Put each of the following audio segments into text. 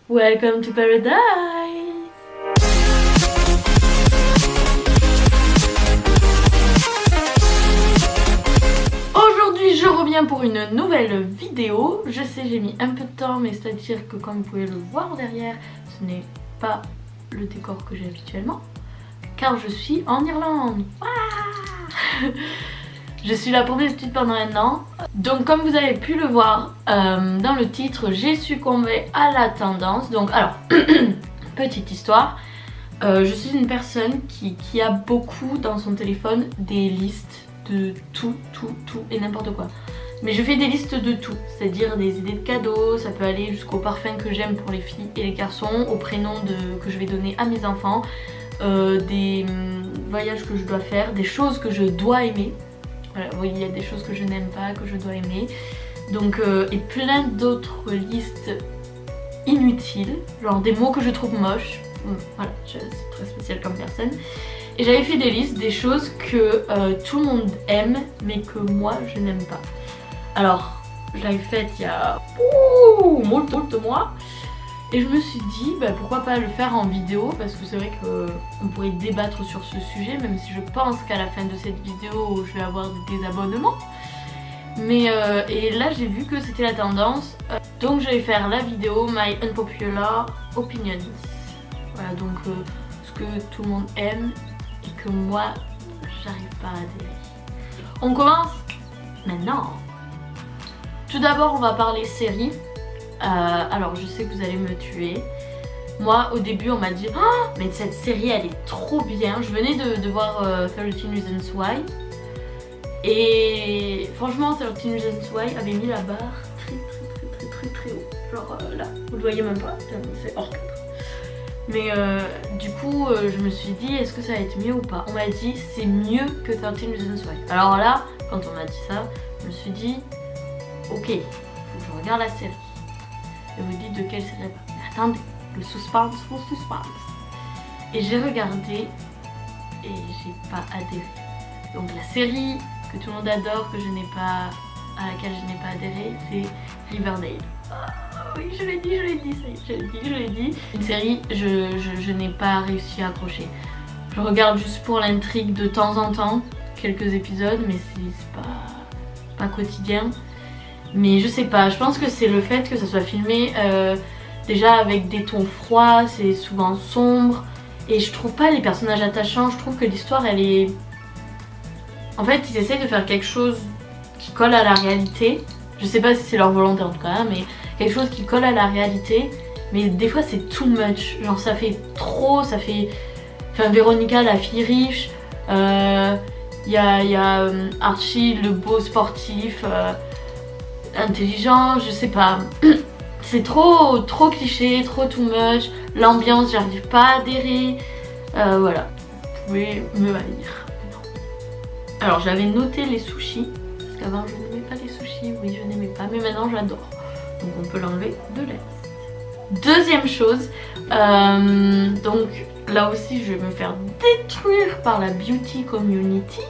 Welcome to paradise. Aujourd'hui je reviens pour une nouvelle vidéo. Je sais, j'ai mis un peu de temps, mais c'est à dire que comme vous pouvez le voir derrière, ce n'est pas le décor que j'ai habituellement, car je suis en Irlande. Je suis là pour mes études pendant un an. Donc comme vous avez pu le voir dans le titre, j'ai succombé à la tendance. Donc alors, petite histoire, je suis une personne qui a beaucoup dans son téléphone des listes de tout et n'importe quoi. Mais je fais des listes de tout, c'est-à-dire des idées de cadeaux, ça peut aller jusqu'au parfum que j'aime pour les filles et les garçons, au prénom que je vais donner à mes enfants, des voyages que je dois faire, des choses que je dois aimer. Voilà, oui, il y a des choses que je n'aime pas, que je dois aimer. Donc, et plein d'autres listes inutiles, genre des mots que je trouve moches. Voilà, c'est très spécial comme personne. Et j'avais fait des listes des choses que tout le monde aime, mais que moi je n'aime pas. Alors, je l'avais faite il y a moult mois. Et je me suis dit, bah, pourquoi pas le faire en vidéo, parce que c'est vrai qu'on pourrait débattre sur ce sujet, même si je pense qu'à la fin de cette vidéo, je vais avoir des abonnements. Mais et là, j'ai vu que c'était la tendance, donc je vais faire la vidéo My Unpopular Opinions. Voilà, donc ce que tout le monde aime et que moi, j'arrive pas à adhérer. On commence maintenant. Tout d'abord, on va parler séries. Alors je sais que vous allez me tuer. Moi au début on m'a dit oh, mais cette série elle est trop bien. Je venais de voir 13 Reasons Why. Et franchement 13 Reasons Why avait mis la barre très haut. Genre là, vous le voyez même pas, c'est hors cadre. Mais du coup je me suis dit est-ce que ça va être mieux ou pas. On m'a dit c'est mieux que 13 Reasons Why. Alors là quand on m'a dit ça, je me suis dit ok, faut que je regarde la série. Et vous dites de quelle série elle parle. Mais attendez, le suspense. Et j'ai regardé et j'ai pas adhéré. Donc la série que tout le monde adore, à laquelle je n'ai pas adhéré, c'est Riverdale. Oui, je l'ai dit, ça y est, je l'ai dit. Une série, je n'ai pas réussi à accrocher. Je regarde juste pour l'intrigue de temps en temps, quelques épisodes, mais c'est pas quotidien. Mais je sais pas, je pense que c'est le fait que ça soit filmé déjà avec des tons froids, c'est souvent sombre. Et je trouve pas les personnages attachants, je trouve que l'histoire elle est... En fait ils essayent de faire quelque chose qui colle à la réalité. Je sais pas si c'est leur volonté en tout cas, mais quelque chose qui colle à la réalité. Mais des fois c'est too much, genre ça fait trop, ça fait... Enfin Véronica la fille riche, y a Archie le beau sportif... intelligent, je sais pas. C'est trop cliché, trop too much. L'ambiance, j'arrive pas à adhérer. Voilà, vous pouvez me haïr. Alors j'avais noté les sushis, parce qu'avant je n'aimais pas les sushis, oui je n'aimais pas, mais maintenant j'adore. Donc on peut l'enlever de la liste. Deuxième chose, donc là aussi je vais me faire détruire par la beauty community.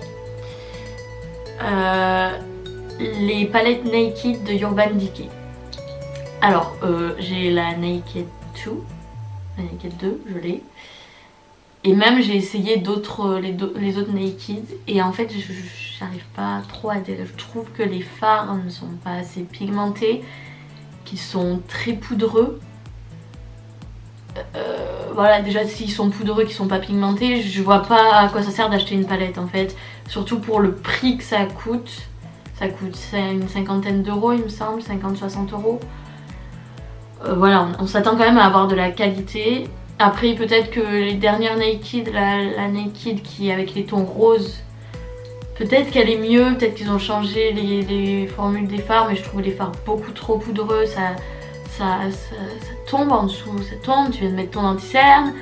Les palettes Naked de Urban Decay. Alors j'ai la Naked 2, la Naked 2, je l'ai. Et même j'ai essayé les autres Naked et en fait j'arrive pas trop à adhérer. Je trouve que les fards ne sont pas assez pigmentés, qu'ils sont très poudreux. Voilà, déjà s'ils sont poudreux, qu'ils sont pas pigmentés, je vois pas à quoi ça sert d'acheter une palette en fait. Surtout pour le prix que ça coûte. Ça coûte une cinquantaine d'euros il me semble, 50-60 euros. Voilà, on s'attend quand même à avoir de la qualité. Après peut-être que les dernières Naked, la Naked qui est avec les tons roses, peut-être qu'elle est mieux, peut-être qu'ils ont changé les formules des fards, mais je trouve les fards beaucoup trop poudreux, ça tombe en dessous, ça tombe, tu viens de mettre ton anti-cerne,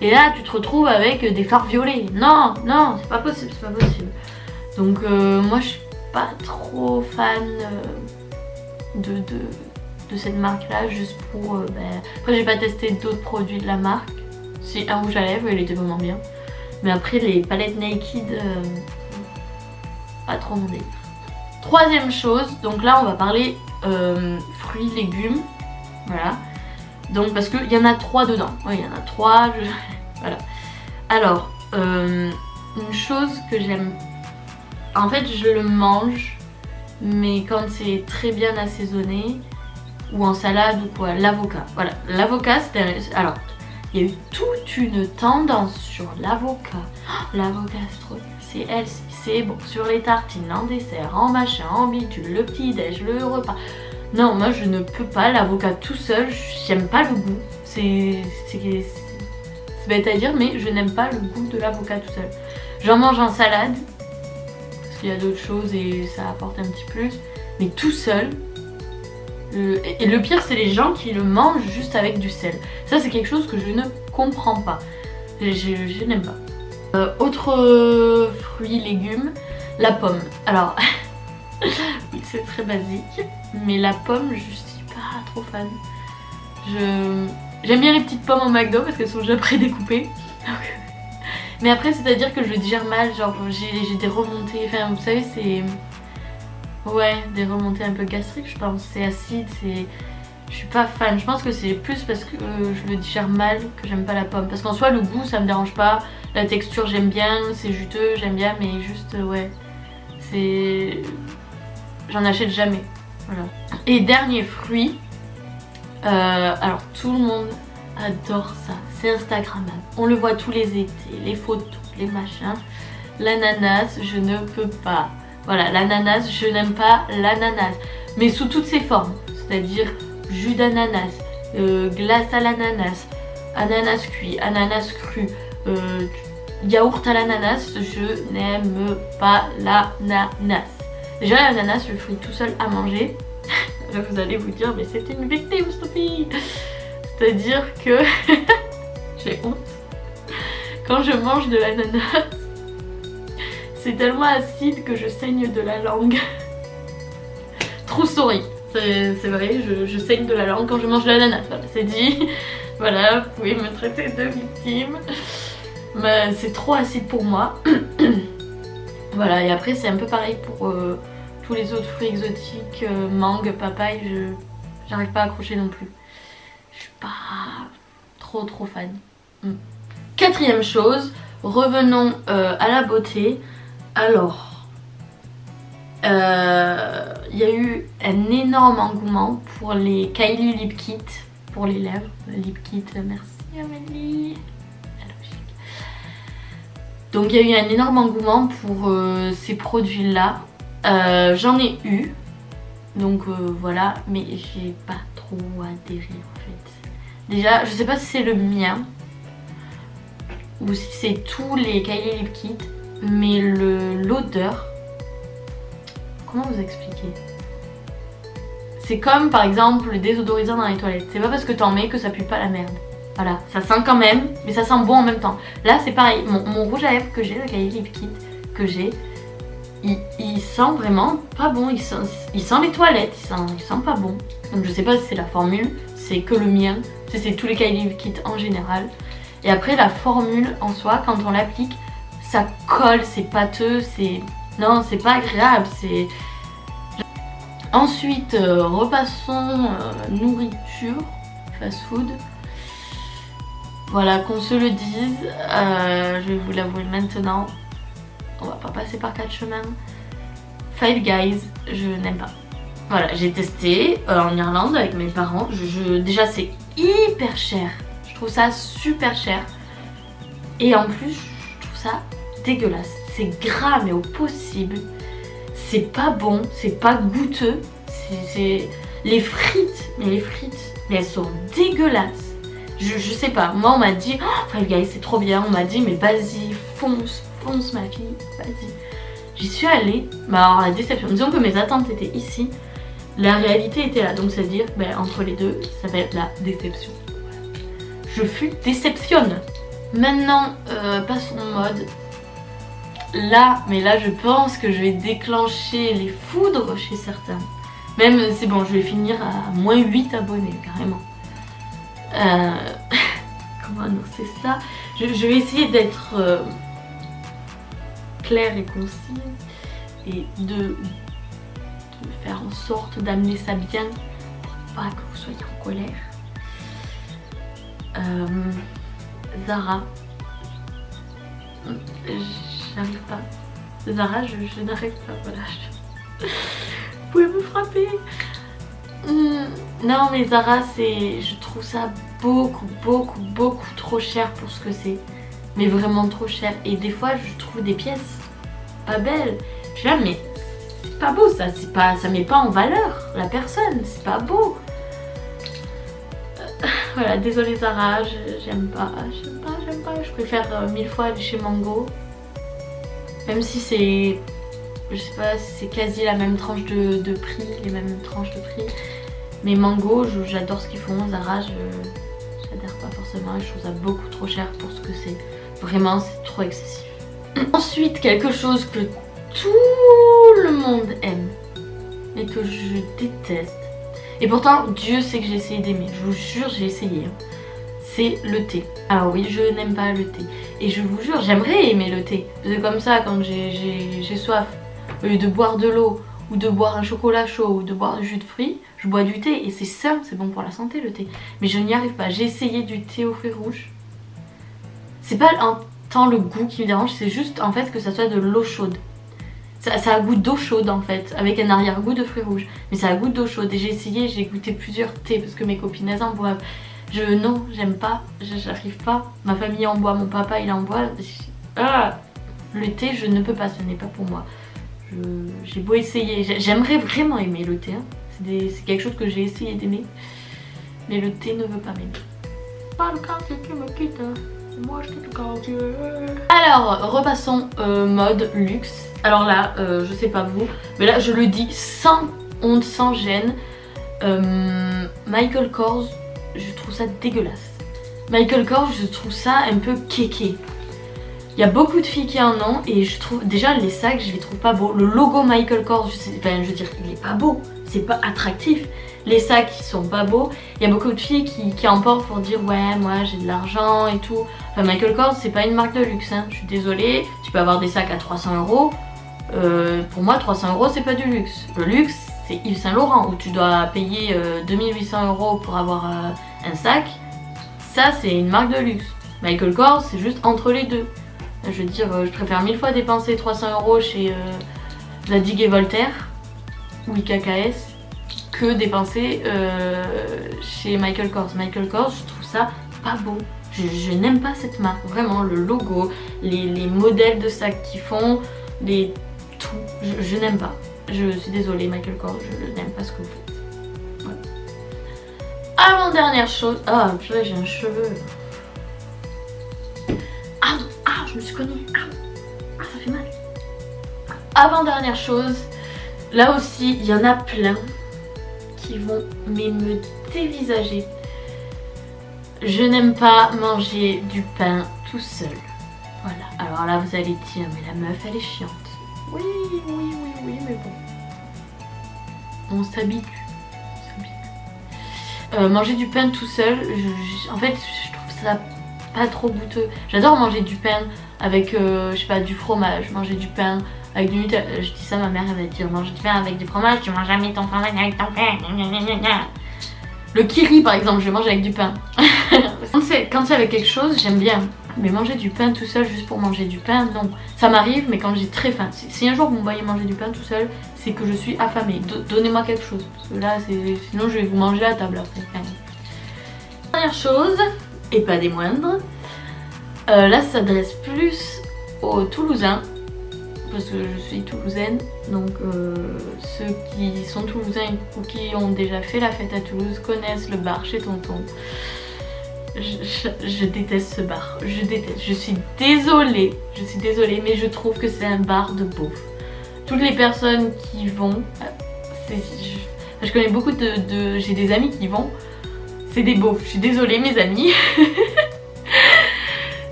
et là tu te retrouves avec des fards violets. Non, c'est pas possible, c'est pas possible. Donc moi je suis pas trop fan de cette marque là, juste pour après j'ai pas testé d'autres produits de la marque. C'est un rouge à lèvres, il était vraiment bien, mais après les palettes Naked pas trop mon délire. Troisième chose, donc là on va parler fruits, légumes, voilà. Donc parce qu'il y en a 3 dedans. Oui, il y en a 3. Voilà. Alors, une chose que j'aime... En fait, je le mange, mais quand c'est très bien assaisonné, ou en salade ou quoi, l'avocat. Voilà, l'avocat c'est... Alors, il y a eu toute une tendance sur l'avocat. Oh, l'avocat c'est trop bien, c'est healthy, c'est bon. Sur les tartines, en dessert, en machin, en bitude, le petit-déj, le repas. Non, moi je ne peux pas, l'avocat tout seul, j'aime pas le goût. C'est bête à dire, mais je n'aime pas le goût de l'avocat tout seul. J'en mange en salade, parce qu'il y a d'autres choses et ça apporte un petit plus. Mais tout seul... Et le pire c'est les gens qui le mangent juste avec du sel. Ça c'est quelque chose que je ne comprends pas. Je n'aime pas. Autre fruit, légumes, la pomme. Alors, oui c'est très basique, mais la pomme je suis pas trop fan. J'aime bien les petites pommes au McDo parce qu'elles sont déjà prédécoupées. Mais après c'est à dire que je le digère mal, genre j'ai des remontées, enfin vous savez c'est... Ouais, des remontées un peu gastriques je pense, c'est acide, c'est... Je suis pas fan, je pense que c'est plus parce que je le digère mal que j'aime pas la pomme. Parce qu'en soi le goût ça me dérange pas, la texture j'aime bien, c'est juteux, j'aime bien, mais juste ouais, c'est... J'en achète jamais, voilà. Et dernier fruit, alors tout le monde adore ça, c'est instagrammable, on le voit tous les étés, les photos, les machins. L'ananas, je ne peux pas. Voilà, l'ananas, je n'aime pas l'ananas, mais sous toutes ses formes, c'est-à-dire jus d'ananas, glace à l'ananas, ananas cuit, ananas cru, yaourt à l'ananas, je n'aime pas l'ananas. Déjà l'ananas, je le ferai tout seul à manger. Là vous allez vous dire, mais c'était une victime Sophie. C'est-à-dire que j'ai honte. Quand je mange de l'ananas, c'est tellement acide que je saigne de la langue. True story. C'est vrai, je saigne de la langue quand je mange de l'ananas. Voilà, c'est dit. Voilà, vous pouvez me traiter de victime. Mais c'est trop acide pour moi. Voilà, et après c'est un peu pareil pour tous les autres fruits exotiques, mangue, papaye, j'arrive pas à accrocher non plus. Je suis pas trop fan. Quatrième chose, revenons à la beauté. Alors, il y a eu un énorme engouement pour les Kylie Lip Kit pour les lèvres. Lip Kit, merci Amélie. Donc il y a eu un énorme engouement pour ces produits là. J'en ai eu, donc voilà, mais j'ai pas trop adhéré en fait. Déjà, je sais pas si c'est le mien ou si c'est tous les Kylie Lip Kit, mais l'odeur, comment vous expliquer? C'est comme par exemple le désodorisant dans les toilettes. C'est pas parce que t'en mets que ça pue pas la merde. Voilà, ça sent quand même, mais ça sent bon en même temps. Là c'est pareil, mon rouge à lèvres que j'ai, le Kylie Lip Kit que j'ai, il sent vraiment pas bon, il sent les toilettes, il sent pas bon. Donc je sais pas si c'est la formule, c'est que le mien, c'est tous les Kylie Lip Kit en général. Et après la formule en soi, quand on l'applique, ça colle, c'est pâteux, c'est... Non, c'est pas agréable, c'est... Ensuite, repassons nourriture, fast food. Voilà, qu'on se le dise, je vais vous l'avouer maintenant, on va pas passer par 4 chemins. Five Guys, je n'aime pas. Voilà, j'ai testé en Irlande avec mes parents, déjà c'est hyper cher, je trouve ça super cher. Et en plus, je trouve ça dégueulasse, c'est gras mais au possible, c'est pas bon, c'est pas goûteux, les frites, mais elles sont dégueulasses. Je sais pas, moi on m'a dit oh, Five Guys c'est trop bien, on m'a dit mais vas-y, fonce ma fille, vas-y. J'y suis allée, mais alors la déception, disons que mes attentes étaient ici, la réalité était là, donc c'est à dire entre les deux, ça va être la déception. Je fus déceptionne. Maintenant, passons au mode. Là, mais là je pense que je vais déclencher les foudres chez certains. Même, c'est bon, je vais finir à moins 8 abonnés, carrément. Comment annoncer ça? Je vais essayer d'être claire et concise et de faire en sorte d'amener ça bien pour pas que vous soyez en colère. Zara. J'arrive pas. Zara, je n'arrive pas, voilà. Vous pouvez me frapper. Non mais Zara, je trouve ça beaucoup trop cher pour ce que c'est. Mais vraiment trop cher. Et des fois je trouve des pièces pas belles. Je suis là mais c'est pas beau ça, ça met pas en valeur la personne, c'est pas beau. Voilà, désolée Zara, j'aime pas. Je préfère 1000 fois aller chez Mango. Même si c'est, je sais pas, c'est quasi la même tranche de prix, les mêmes tranches de prix. Mais Mango, j'adore ce qu'ils font. Zara, j'adhère pas forcément et je trouve ça beaucoup trop cher pour ce que c'est. Vraiment, c'est trop excessif. Ensuite, quelque chose que tout le monde aime et que je déteste. Et pourtant, Dieu sait que j'ai essayé d'aimer. Je vous jure, j'ai essayé. C'est le thé. Alors oui, je n'aime pas le thé. Et je vous jure, j'aimerais aimer le thé. C'est comme ça, quand j'ai soif, au lieu de boire de l'eau, ou de boire un chocolat chaud, ou de boire du jus de fruits, je bois du thé. Et c'est sain, c'est bon pour la santé le thé. Mais je n'y arrive pas. J'ai essayé du thé aux fruits rouges. C'est pas tant le goût qui me dérange, c'est juste en fait que ça soit de l'eau chaude. Ça a goût d'eau chaude en fait, avec un arrière-goût de fruits rouges. Mais ça a goût d'eau chaude. Et j'ai essayé, j'ai goûté plusieurs thés parce que mes copines elles en boivent. Non, j'aime pas, j'arrive pas. Ma famille en boit, mon papa il en boit. Le thé, je ne peux pas, ce n'est pas pour moi. J'ai beau essayer, j'aimerais vraiment aimer le thé. Hein. C'est quelque chose que j'ai essayé d'aimer. Mais le thé ne veut pas m'aimer. Pas le cas, c'est qui me quitte. Moi je quitte quand tu veux. Alors, repassons mode luxe. Alors là, je sais pas vous, mais là je le dis sans honte, sans gêne. Michael Kors, je trouve ça dégueulasse. Michael Kors, je trouve ça un peu kéké. Il y a beaucoup de filles qui en ont et je trouve déjà les sacs, je les trouve pas beaux. Le logo Michael Kors, je veux dire, il est pas beau, c'est pas attractif. Les sacs ils sont pas beaux. Il y a beaucoup de filles qui en portent pour dire ouais moi j'ai de l'argent et tout. Enfin Michael Kors c'est pas une marque de luxe hein. Je suis désolée, tu peux avoir des sacs à 300 €. Pour moi 300 € c'est pas du luxe. Le luxe c'est Yves Saint Laurent où tu dois payer 2800 € pour avoir un sac. Ça c'est une marque de luxe. Michael Kors c'est juste entre les deux. Je veux dire je préfère 1000 fois dépenser 300 € chez Zadig et Voltaire ou IKKS que dépenser chez Michael Kors. Michael Kors je trouve ça pas beau. Je n'aime pas cette marque. Vraiment le logo, les modèles de sacs qu'ils font, tout, je n'aime pas. Je suis désolée Michael Kors, je n'aime pas ce que vous faites. Voilà. Avant-dernière chose... Ah purée j'ai un cheveu. Ah je me suis cognée. Ah ça fait mal. Avant-dernière chose, là aussi il y en a plein qui vont me dévisager. Je n'aime pas manger du pain tout seul. Voilà, alors là vous allez dire mais la meuf elle est chiante. Oui, mais bon. On s'habitue. Manger du pain tout seul, en fait je trouve ça pas trop goûteux. J'adore manger du pain avec, je sais pas, du fromage, manger du pain avec du Nutella. Je dis ça, ma mère elle va dire manger du pain avec du fromage, tu manges jamais ton fromage avec ton pain. Le kiri par exemple, je mange avec du pain. Quand c'est avec quelque chose, j'aime bien. Mais manger du pain tout seul juste pour manger du pain, non. Ça m'arrive, mais quand j'ai très faim. Si un jour vous me voyez manger du pain tout seul, c'est que je suis affamée. Donnez-moi quelque chose. Parce que là, sinon je vais vous manger à table après. Dernière chose, et pas des moindres. Là, ça s'adresse plus aux Toulousains. Parce que je suis toulousaine. Donc ceux qui sont toulousains ou qui ont déjà fait la fête à Toulouse connaissent le bar chez Tonton. Je déteste ce bar, je déteste, je suis désolée, mais je trouve que c'est un bar de beauf. Toutes les personnes qui vont, je connais beaucoup j'ai des amis qui vont, c'est des beaufs, je suis désolée mes amis.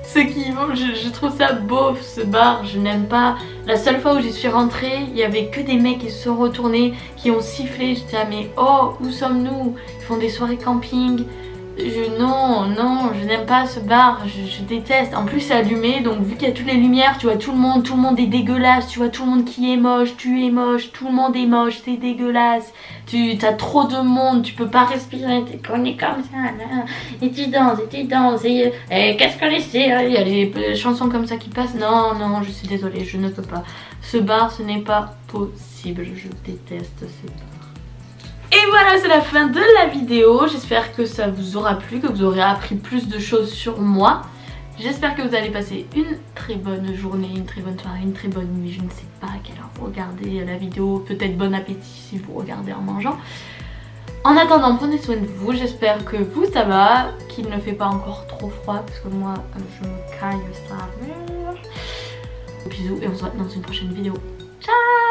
Ceux qui y vont, je trouve ça beauf ce bar, je n'aime pas. La seule fois où j'y suis rentrée, il y avait que des mecs qui se sont retournés, qui ont sifflé, j'étais là mais oh où sommes-nous? Ils font des soirées camping. Non, je n'aime pas ce bar, je déteste. En plus c'est allumé, donc vu qu'il y a toutes les lumières, tu vois tout le monde est dégueulasse, tu vois tout le monde qui est moche, tu es moche, tout le monde est moche, c'est dégueulasse. T'as trop de monde, tu peux pas respirer, t'es connu comme ça, là. Et tu danses, et qu'est-ce qu'on essaie, il y a les chansons comme ça qui passent. Non, je suis désolée, je ne peux pas. Ce bar, ce n'est pas possible, je déteste ce bar. Et voilà, c'est la fin de la vidéo. J'espère que ça vous aura plu, que vous aurez appris plus de choses sur moi. J'espère que vous allez passer une très bonne journée, une très bonne soirée, une très bonne nuit. Je ne sais pas à quelle heure vous regardez la vidéo. Peut-être bon appétit si vous regardez en mangeant. En attendant, prenez soin de vous. J'espère que vous ça va, qu'il ne fait pas encore trop froid parce que moi je me caille ça. Bisous et on se voit dans une prochaine vidéo. Ciao!